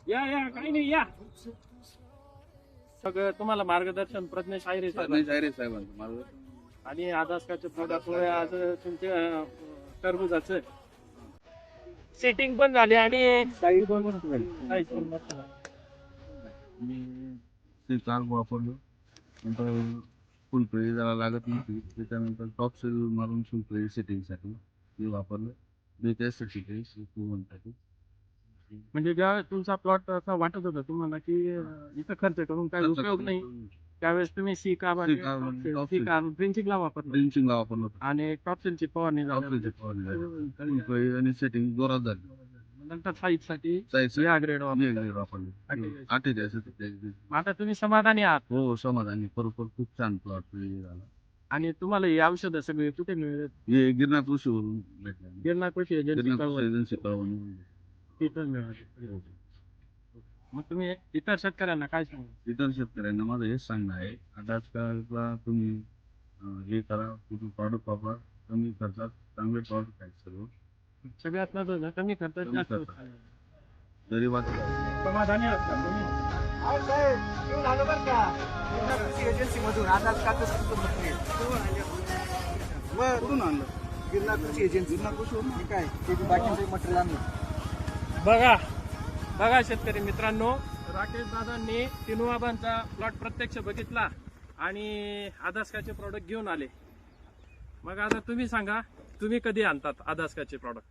या या काही नाही या. सगळं तुम्हाला मार्गदर्शन प्रज्ञेश आयरे साहेबांचं माझं आणि आदासकाचे प्रोडक्ट आज तुमच्या टरबुजाचं सेटिंग पण झाली आणि साईड पण मी चार वापरलो. नंतर फुल प्रेरी जरा लागत नव्हती, त्याच्यानंतर टॉप सेल मारून फुल प्रेरी सेटिंगसाठी मी वापरलं. मी त्यासाठी साठी म्हणजे जेव्हा तुमचा प्लॉट असा वाटत होता तुम्हाला की इथं खर्च करून काही उपयोग नाही, त्यावेळेस तुम्ही सी ड्रिंचिंगला वापरलं ड्रिंचिंगला वापरलं आणि टॉपसेलची फवारणी झाली आणि सेटिंग जोरात झाली. नंतर साईज साठी या ग्रेड वापरले 48. आता तुम्ही समाधानी आहात? हो समाधानी, बरोबर. खूप छान प्लॉट झाला. आणि तुम्हाला ही औषधं सगळी कुठे मिळत? हे गिरनार कृषीवरून भेटले. गिरनार कृषी एजन्सी तिथं मिळाली. मग तुम्ही इतर शेतकऱ्यांना काय सांगा? इतर शेतकऱ्यांना माझं हेच सांगणं आहे, आता आजकालला तुम्ही हे करा, तुम्ही प्रॉडक्ट वापरा, कमी खर्चात चांगले प्रॉडक्ट आहेत सर्व. सगळ्यात महत्त्वाचं कमी खर्चात जास्त उत्पादन. गरीबात समाधानी आहात का तुम्ही? एजन्सी मधून कुठून आणलं? गिरनार कृषी एजन्सी. काय बाकीचं मटेरियल आणलं. बघा शेतकरी मित्रांनो, राकेश दादांनी तिनुआबांचा प्लॉट प्रत्यक्ष बघितला आणि आदासकाचे प्रॉडक्ट घेऊन आले. मग आता तुम्ही सांगा, तुम्ही कधी आणतात आदासकाचे प्रॉडक्ट?